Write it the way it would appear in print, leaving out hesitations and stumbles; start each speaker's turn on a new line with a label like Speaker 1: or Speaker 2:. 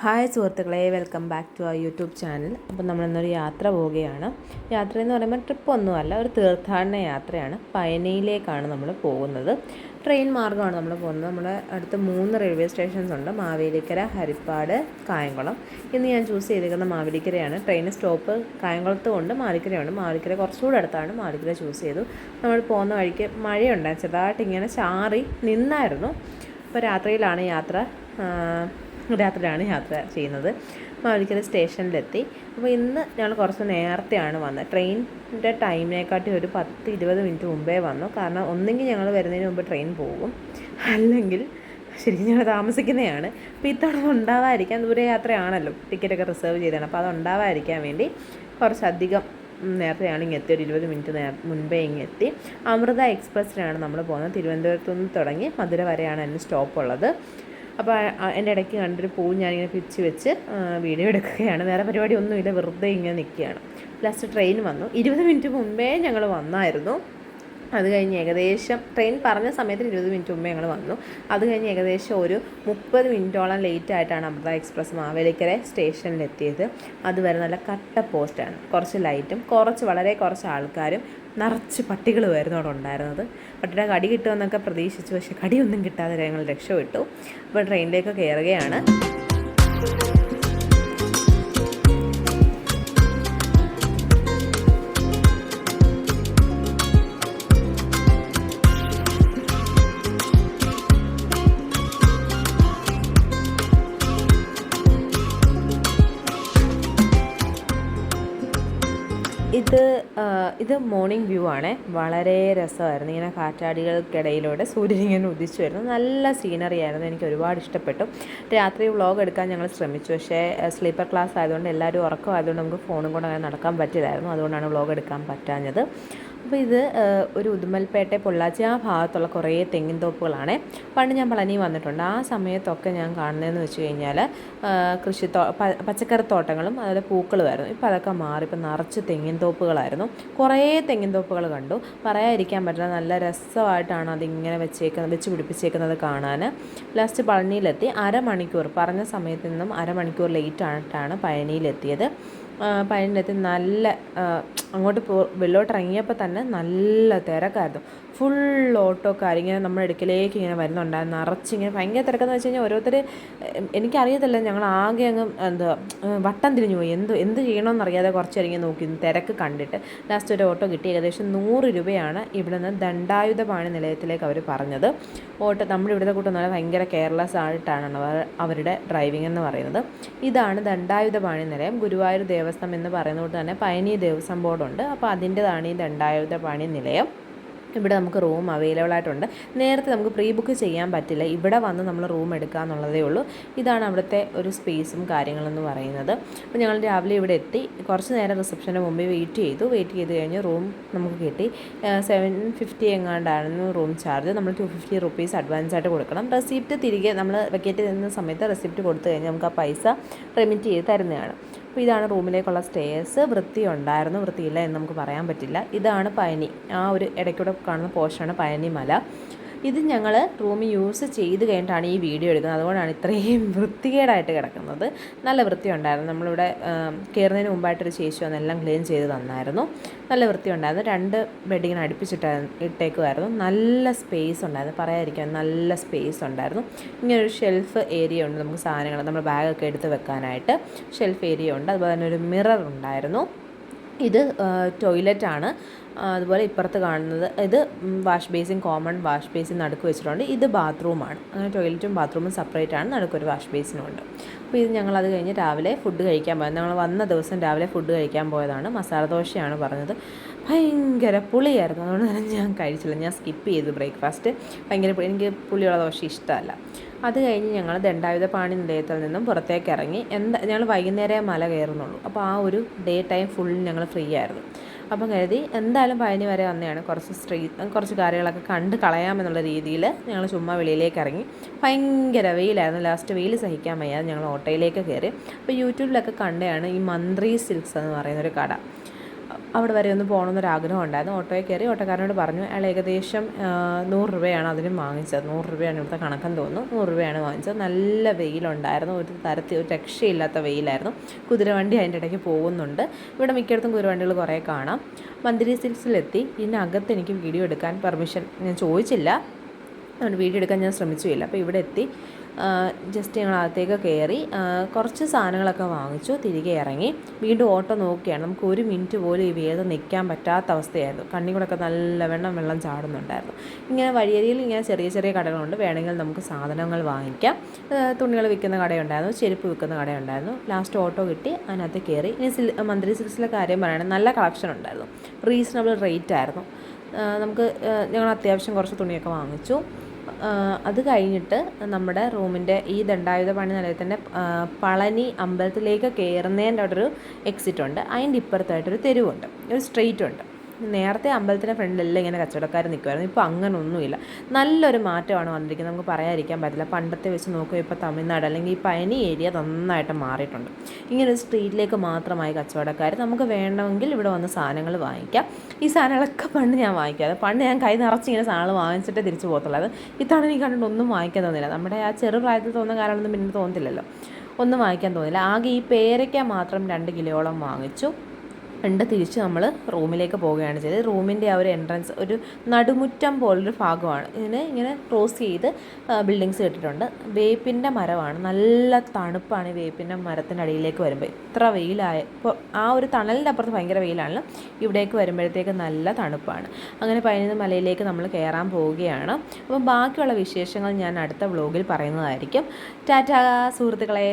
Speaker 1: Hi സുഹൃത്തുക്കളെ, welcome back to our YouTube channel. അപ്പോൾ നമ്മളിന്നൊരു യാത്ര പോവുകയാണ്. യാത്ര എന്ന് പറയുമ്പോൾ ട്രിപ്പൊന്നുമല്ല, ഒരു തീർത്ഥാടന യാത്രയാണ്. പഴനിയിലേക്കാണ് നമ്മൾ പോകുന്നത്. ട്രെയിൻ മാർഗ്ഗമാണ് നമ്മൾ പോകുന്നത്. നമ്മുടെ അടുത്ത് 3 റെയിൽവേ സ്റ്റേഷൻസ് ഉണ്ട്: മാവേലിക്കര, ഹരിപ്പാട്, കായംകുളം. ഇന്ന് ഞാൻ ചൂസ് ചെയ്തിരിക്കുന്ന മാവേലിക്കരയാണ്. ട്രെയിൻ സ്റ്റോപ്പ് കായംകുളത്തും ഉണ്ട്, മാവേലിക്കരയുണ്ട്. മാവേലിക്കര കുറച്ചുകൂടെ അടുത്താണ്, മാവേലിക്കര ചൂസ് ചെയ്തു. നമ്മൾ പോകുന്ന വഴിക്ക് മഴയുണ്ടായി, ചെറുതായിട്ട് ഇങ്ങനെ ചാറി നിന്നായിരുന്നു. അപ്പോൾ രാത്രിയിലാണ് യാത്ര ചെയ്യുന്നത്. മാവേലിക്കര സ്റ്റേഷനിലെത്തി. അപ്പോൾ ഇന്ന് ഞങ്ങൾ കുറച്ച് നേരത്തെയാണ് വന്നത്. ട്രെയിനിൻ്റെ ടൈമിനെക്കാട്ടി ഒരു 10-20 മിനിറ്റ് മുമ്പേ വന്നു. കാരണം ഒന്നെങ്കിൽ ഞങ്ങൾ വരുന്നതിന് മുമ്പ് ട്രെയിൻ പോകും, അല്ലെങ്കിൽ ശരിക്കും ഞങ്ങൾ താമസിക്കുന്നതാണ്. അപ്പോൾ ഇത്തവണ ഉണ്ടാവാതിരിക്കാൻ, ദൂരയാത്രയാണല്ലോ, ടിക്കറ്റൊക്കെ റിസർവ് ചെയ്തതാണ്. അപ്പോൾ അതുണ്ടാവാതിരിക്കാൻ വേണ്ടി കുറച്ചധികം നേരത്തെയാണ് എത്തി. ഒരു 20 മിനിറ്റ് മുൻപേ എത്തി. അമൃത എക്സ്പ്രസ്സിലാണ് നമ്മൾ പോകുന്നത്. തിരുവനന്തപുരത്തു നിന്ന് തുടങ്ങി മധുര വരെയാണ് അതിന് സ്റ്റോപ്പുള്ളത്. അപ്പോൾ എൻ്റെ ഇടയ്ക്ക് കണ്ടൊരു പൂ ഞാനിങ്ങനെ പിരിച്ച് വെച്ച് വീഡിയോ എടുക്കുകയാണ്. വേറെ പരിപാടിയൊന്നുമില്ല, വെറുതെ ഇങ്ങനെ നിൽക്കുകയാണ്. ലാസ്റ്റ് ട്രെയിൻ വന്നു. 20 മിനിറ്റ് മുമ്പേ ഞങ്ങൾ വന്നായിരുന്നു. അത് കഴിഞ്ഞ് ഏകദേശം ട്രെയിൻ പറഞ്ഞ സമയത്തിന് 20 മിനിറ്റ് മുമ്പേ ഞങ്ങൾ വന്നു. അത് കഴിഞ്ഞ് ഏകദേശം ഒരു 30 മിനിറ്റോളം ലേറ്റ് ആയിട്ടാണ് അമൃത എക്സ്പ്രസ് മാവേലിക്കര സ്റ്റേഷനിലെത്തിയത്. അതുവരെ നല്ല കട്ട പോസ്റ്റാണ്, കുറച്ച് ലൈറ്റും വളരെ കുറച്ച് ആൾക്കാരും, നിറച്ച് പട്ടികളുമായിരുന്നു അവിടെ ഉണ്ടായിരുന്നത്. പട്ടിയുടെ കടി കിട്ടുമെന്നൊക്കെ പ്രതീക്ഷിച്ചു, പക്ഷേ കടിയൊന്നും കിട്ടാതെ ഞങ്ങൾ രക്ഷപ്പെട്ടു. അപ്പോൾ ട്രെയിനിലേക്ക് കയറുകയാണ്. ഇത് മോർണിംഗ് വ്യൂ ആണ്. വളരെ രസമായിരുന്നു. ഇങ്ങനെ കാറ്റാടികൾക്കിടയിലൂടെ സൂര്യൻ ഇങ്ങനെ ഉദിച്ചു വരുന്നു. നല്ല സീനറി ആയിരുന്നു. എനിക്ക് ഒരുപാട് ഇഷ്ടപ്പെട്ടു. രാത്രി വ്ളോഗ് എടുക്കാൻ ഞങ്ങൾ ശ്രമിച്ചു, പക്ഷേ സ്ലീപ്പർ ക്ലാസ് ആയതുകൊണ്ട് എല്ലാവരും ഉറക്കമായതുകൊണ്ട് നമുക്ക് ഫോണും കൊണ്ട് അങ്ങനെ നടക്കാൻ പറ്റില്ലായിരുന്നു. അതുകൊണ്ടാണ് വ്ളോഗ് എടുക്കാൻ പറ്റാഞ്ഞത്. അപ്പോൾ ഇത് ഒരു ഉദുമൽപേട്ട, പൊള്ളാച്ചി ആ ഭാഗത്തുള്ള കുറേ തെങ്ങിൻ തോപ്പുകളാണ്. പണ്ട് ഞാൻ പളനി വന്നിട്ടുണ്ട്. ആ സമയത്തൊക്കെ ഞാൻ കാണുന്നതെന്ന് വെച്ച് കഴിഞ്ഞാൽ പച്ചക്കറിത്തോട്ടങ്ങളും അതുപോലെ പൂക്കളുമായിരുന്നു. ഇപ്പോൾ അതൊക്കെ മാറി, ഇപ്പോൾ നിറച്ച് തെങ്ങിൻ തോപ്പുകളായിരുന്നു. കുറേ തെങ്ങിൻ തോപ്പുകൾ കണ്ടു. പറയാതിരിക്കാൻ പറ്റില്ല, നല്ല രസമായിട്ടാണ് അതിങ്ങനെ വെച്ച് പിടിപ്പിച്ചേക്കുന്നത് കാണാൻ. ലാസ്റ്റ് പളനിയിലെത്തി. അരമണിക്കൂർ പറഞ്ഞ സമയത്ത് നിന്നും അരമണിക്കൂർ ലേറ്റ് ആയിട്ടാണ് പഴനിയിലെത്തിയത്. പഴനിയിലെത്തി നല്ല അങ്ങോട്ട് വെള്ളോട്ട് ഇറങ്ങിയപ്പോൾ തന്നെ നല്ല തിരക്കായിരുന്നു. ഫുൾ ഓട്ടോക്കാർ ഇങ്ങനെ നമ്മുടെ അടുക്കലേക്ക് ഇങ്ങനെ വരുന്നുണ്ടായിരുന്നു. നിറച്ചിങ്ങനെ ഭയങ്കര തിരക്കെന്ന് വെച്ച് കഴിഞ്ഞാൽ ഓരോരുത്തർ, എനിക്കറിയത്തില്ല, ഞങ്ങൾ ആകെ അങ്ങ് വട്ടം തിരിഞ്ഞു പോയി. എന്ത് ചെയ്യണമെന്നറിയാതെ കുറച്ചേരം നോക്കി തിരക്ക് കണ്ടിട്ട് ലാസ്റ്റ് ഒരു ഓട്ടോ കിട്ടി. ഏകദേശം 100 രൂപയാണ് ഇവിടെ നിന്ന് ദണ്ഡായുധപാണി നിലയത്തിലേക്ക് അവർ പറഞ്ഞത്. നമ്മുടെ ഇവിടുത്തെ കൂട്ടൊന്നുമല്ല, ഭയങ്കര കെയർലെസ് ആയിട്ടാണ് അവരുടെ ഡ്രൈവിംഗ് എന്ന് പറയുന്നത്. ഇതാണ് ദണ്ഡായുധപാണി നിലയം. ഗുരുവായൂർ ദേവസ്വം എന്ന് പറയുന്നത് തന്നെ പഴനി ദേവസ്വം ബോർഡുണ്ട്. അപ്പോൾ അതിൻ്റെതാണ് ഈ ദണ്ഡായുധപാണി നിലയം. ഇവിടെ നമുക്ക് റൂം അവൈലബിൾ ആയിട്ടുണ്ട്. നേരത്തെ നമുക്ക് പ്രീ ബുക്ക് ചെയ്യാൻ പറ്റില്ല, ഇവിടെ വന്ന് നമ്മൾ റൂം എടുക്കുക എന്നുള്ളതേ ഉള്ളൂ. ഇതാണ് അവിടുത്തെ ഒരു സ്പേസും കാര്യങ്ങളെന്ന് പറയുന്നത്. അപ്പോൾ ഞങ്ങൾ രാവിലെ ഇവിടെ എത്തി. കുറച്ച് നേരം റിസപ്ഷന് മുമ്പേ വെയിറ്റ് ചെയ്ത് കഴിഞ്ഞ് റൂം നമുക്ക് കിട്ടി. 750 എങ്ങാണ്ടായിരുന്നു റൂം ചാർജ്. നമ്മൾ 250 റുപ്പീസ് അഡ്വാൻസ് ആയിട്ട് കൊടുക്കണം. റെസിപ്റ്റ് തിരികെ നമ്മൾ വെക്കേറ്റ് ചെയ്യുന്ന സമയത്ത് റെസിപ്റ്റ് കൊടുത്തു കഴിഞ്ഞാൽ നമുക്ക് ആ പൈസ റെമിറ്റ് ചെയ്ത് തരുന്നതാണ്. അപ്പോൾ ഇതാണ് റൂമിലേക്കുള്ള സ്റ്റേഴ്സ്. വൃത്തിയുണ്ടായിരുന്നു, വൃത്തിയില്ല എന്ന് നമുക്ക് പറയാൻ പറ്റില്ല. ഇതാണ് പഴനി, ആ ഒരു ഇടയ്ക്കൂടെ കാണുന്ന പോർഷനാണ് പഴനി മല. ഇത് ഞങ്ങൾ റൂം യൂസ് ചെയ്ത് കഴിഞ്ഞിട്ടാണ് ഈ വീഡിയോ എടുക്കുന്നത്. അതുകൊണ്ടാണ് ഇത്രയും വൃത്തികേടായിട്ട് കിടക്കുന്നത്. നല്ല വൃത്തി ഉണ്ടായിരുന്നു. നമ്മളിവിടെ കയറുന്നതിന് മുമ്പായിട്ടൊരു ചേച്ചി വന്ന് എല്ലാം ക്ലീൻ ചെയ്ത് തന്നായിരുന്നു. നല്ല വൃത്തി ഉണ്ടായിരുന്നു. 2 ബെഡിങ്ങനെ ഇട്ടേക്കുമായിരുന്നു. നല്ല സ്പേസ് ഉണ്ടായിരുന്നു, പറയാതിരിക്കാൻ നല്ല സ്പേസ് ഉണ്ടായിരുന്നു. ഇങ്ങനൊരു ഷെൽഫ് ഏരിയ ഉണ്ട്, നമുക്ക് സാധനങ്ങൾ നമ്മുടെ ബാഗൊക്കെ എടുത്ത് വെക്കാനായിട്ട് ഷെൽഫ് ഏരിയ ഉണ്ട്. അതുപോലെ തന്നെ ഒരു മിറർ ഉണ്ടായിരുന്നു. ഇത് ടോയ്ലറ്റാണ്. അതുപോലെ ഇപ്പുറത്ത് കാണുന്നത് ഇത് wash basin, common wash basin നടുക്ക് വെച്ചിട്ടുണ്ട്. ഇത് ബാത്റൂമാണ്. അങ്ങനെ ടോയ്ലറ്റും ബാത്റൂമും സെപ്പറേറ്റ് ആണ്, നടുക്കൊരു വാഷ് ബേസിനും ഉണ്ട്. അപ്പോൾ ഇത് ഞങ്ങളത് കഴിഞ്ഞ് രാവിലെ ഫുഡ് കഴിക്കാൻ പോയത്. ഞങ്ങൾ വന്ന ദിവസം രാവിലെ ഫുഡ് കഴിക്കാൻ പോയതാണ്. മസാല ദോശയാണ് പറഞ്ഞത്. ഭയങ്കര പുളിയായിരുന്നു, അതുകൊണ്ട് തന്നെ ഞാൻ കഴിച്ചില്ല. ഞാൻ സ്കിപ്പ് ചെയ്തു ബ്രേക്ക്ഫാസ്റ്റ്. എനിക്ക് പുളിയുള്ള ദോശ ഇഷ്ടമല്ല. അത് കഴിഞ്ഞ് ഞങ്ങൾ ദണ്ഡായുധപാണി നിലയത്തിൽ നിന്നും പുറത്തേക്ക് ഇറങ്ങി. ഞങ്ങൾ വൈകുന്നേരം മല കയറുന്നുള്ളൂ. അപ്പോൾ ആ ഒരു ഡേ ടൈം ഫുൾ ഞങ്ങൾ ഫ്രീ ആയിരുന്നു. അപ്പം കരുതി എന്തായാലും പഴനി വരെ വന്നതാണ്, കുറച്ച് കാര്യങ്ങളൊക്കെ കണ്ട് കളയാമെന്നുള്ള രീതിയിൽ ഞങ്ങൾ ചുമ്മാ വെളിയിലേക്ക് ഇറങ്ങി. ഭയങ്കര വെയിലായിരുന്നു. ലാസ്റ്റ് വെയിൽ സഹിക്കാൻ വയ്യാതെ ഞങ്ങൾ ഓട്ടോയിലേക്ക് കയറി. അപ്പോൾ യൂട്യൂബിലൊക്കെ കണ്ടതാണ് ഈ മന്ത്രി സിൽക്സ് എന്ന് പറയുന്നൊരു കട. അവിടെ വരെ ഒന്ന് പോകണമെന്നൊരാഗ്രഹം ഉണ്ടായിരുന്നു. ഓട്ടോയിൽ കയറി ഓട്ടോക്കാരനോട് പറഞ്ഞു. അയാൾ ഏകദേശം 100 രൂപയാണ് അതിനും വാങ്ങിച്ചത്. 100 രൂപയാണ് ഇവിടുത്തെ കണക്കെന്ന് തോന്നുന്നു. 100 രൂപയാണ് വാങ്ങിച്ചത്. നല്ല വെയിലുണ്ടായിരുന്നു, ഒരു തരത്തിൽ ഒരു രക്ഷയില്ലാത്ത വെയിലായിരുന്നു. കുതിരവണ്ടി അതിൻ്റെ ഇടയ്ക്ക് പോകുന്നുണ്ട്. ഇവിടെ മിക്കയിടത്തും കുതിരവണ്ടികൾ കുറേ കാണാം. മന്ദിരി സിൽക്സിലെത്തി. ഇതിനകത്ത് എനിക്ക് വീഡിയോ എടുക്കാൻ പെർമിഷൻ ഞാൻ ചോദിച്ചില്ല, അതുകൊണ്ട് വീഡിയോ എടുക്കാൻ ഞാൻ ശ്രമിച്ചുമില്ല. അപ്പോൾ ഇവിടെ എത്തി ജസ്റ്റ് ഞങ്ങൾ അകത്തേക്ക് കയറി കുറച്ച് സാധനങ്ങളൊക്കെ വാങ്ങിച്ചു, തിരികെ ഇറങ്ങി. വീണ്ടും ഓട്ടോ നോക്കിയാണ്. നമുക്ക് 1 മിനിറ്റ് പോലും ഈ വേദന നിൽക്കാൻ പറ്റാത്ത അവസ്ഥയായിരുന്നു. കണ്ണിൽ കൂടെയൊക്കെ നല്ല വെള്ളം ചാടുന്നുണ്ടായിരുന്നു. ഇങ്ങനെ വഴിയരിയിൽ ഇങ്ങനെ ചെറിയ ചെറിയ കടകളുണ്ട്, വേണമെങ്കിൽ നമുക്ക് സാധനങ്ങൾ വാങ്ങിക്കാം. തുണികൾ വിൽക്കുന്ന കടയുണ്ടായിരുന്നു, ചെരുപ്പ് വിൽക്കുന്ന കടയുണ്ടായിരുന്നു. ലാസ്റ്റ് ഓട്ടോ കിട്ടി, അതിനകത്ത് കയറി. ഇനി മന്ദിരി സിൽക്സിലെ കാര്യം പറയുകയാണെങ്കിൽ നല്ല കളക്ഷൻ ഉണ്ടായിരുന്നു, റീസണബിൾ റേറ്റ് ആയിരുന്നു. ഞങ്ങൾ അത്യാവശ്യം കുറച്ച് തുണിയൊക്കെ വാങ്ങിച്ചു. അത് കഴിഞ്ഞിട്ട് നമ്മുടെ റൂമിൻ്റെ ഈ ദണ്ഡായുധപാണി നിലയത്തിൻ്റെ പളനി അമ്പലത്തിലേക്ക് കയറുന്നതിൻ്റെ അവിടെ ഒരു എക്സിറ്റ് ഉണ്ട്. അതിൻ്റെ ഇപ്പുറത്തായിട്ടൊരു തെരുവുണ്ട്, ഒരു സ്ട്രീറ്റ് ഉണ്ട്. നേരത്തെ അമ്പലത്തിൻ്റെ ഫ്രണ്ടിലെല്ലാം ഇങ്ങനെ കച്ചവടക്കാർ നിൽക്കുമായിരുന്നു. ഇപ്പോൾ അങ്ങനെ ഒന്നുമില്ല, നല്ലൊരു മാറ്റമാണ് വന്നിരിക്കുന്നത്. നമുക്ക് പറയാതിരിക്കാൻ പറ്റില്ല. പണ്ടത്തെ വെച്ച് നോക്കുമ്പോൾ ഇപ്പോൾ തമിഴ്നാട് അല്ലെങ്കിൽ ഈ പഴനി ഏരിയ നന്നായിട്ട് മാറിയിട്ടുണ്ട്. ഇങ്ങനെ ഒരു സ്ട്രീറ്റിലേക്ക് മാത്രമായി കച്ചവടക്കാർ. നമുക്ക് വേണമെങ്കിൽ ഇവിടെ വന്ന് സാധനങ്ങൾ വാങ്ങിക്കാം. ഈ സാധനങ്ങളൊക്കെ പണ്ട് ഞാൻ വാങ്ങിക്കാതെ, പണ്ട് ഞാൻ കൈ നിറച്ച് ഇങ്ങനെ സാധനങ്ങൾ വാങ്ങിച്ചിട്ടേ തിരിച്ചു പോകത്തുള്ളത്. ഇത്തവണ എനിക്ക് കണ്ടിട്ട് ഒന്നും വാങ്ങിക്കാൻ തോന്നില്ല. നമ്മുടെ ആ ചെറുപ്രായത്തിൽ തോന്നുന്ന കാലമൊന്നും പിന്നെ തോന്നത്തില്ലല്ലോ, ഒന്നും വാങ്ങിക്കാൻ തോന്നില്ല. ആകെ ഈ പേരയ്ക്ക മാത്രം 2 കിലോയോളം വാങ്ങിച്ചു. തിരിച്ച് നമ്മൾ റൂമിലേക്ക് പോവുകയാണ് ചെയ്തത്. റൂമിൻ്റെ ആ ഒരു എൻട്രൻസ് ഒരു നടുമുറ്റം പോലൊരു ഭാഗമാണ്. ഇങ്ങനെ ക്രോസ് ചെയ്ത് ബിൽഡിങ്സ് കെട്ടിട്ടുണ്ട്. വേപ്പിൻ്റെ മരമാണ്, നല്ല തണുപ്പാണ് ഈ വേപ്പിൻ്റെ മരത്തിൻ്റെ അടിയിലേക്ക് വരുമ്പോൾ. ഇത്ര വെയിലായ ഇപ്പോൾ ആ ഒരു തണലിൻ്റെ അപ്പുറത്ത് ഭയങ്കര വെയിലാണല്ലോ, ഇവിടേക്ക് വരുമ്പോഴത്തേക്ക് നല്ല തണുപ്പാണ്. അങ്ങനെ 15 മലയിലേക്ക് നമ്മൾ കയറാൻ പോവുകയാണ്. അപ്പം ബാക്കിയുള്ള വിശേഷങ്ങൾ ഞാൻ അടുത്ത വ്ലോഗിൽ പറയുന്നതായിരിക്കും. ടാറ്റാ സുഹൃത്തുക്കളെ.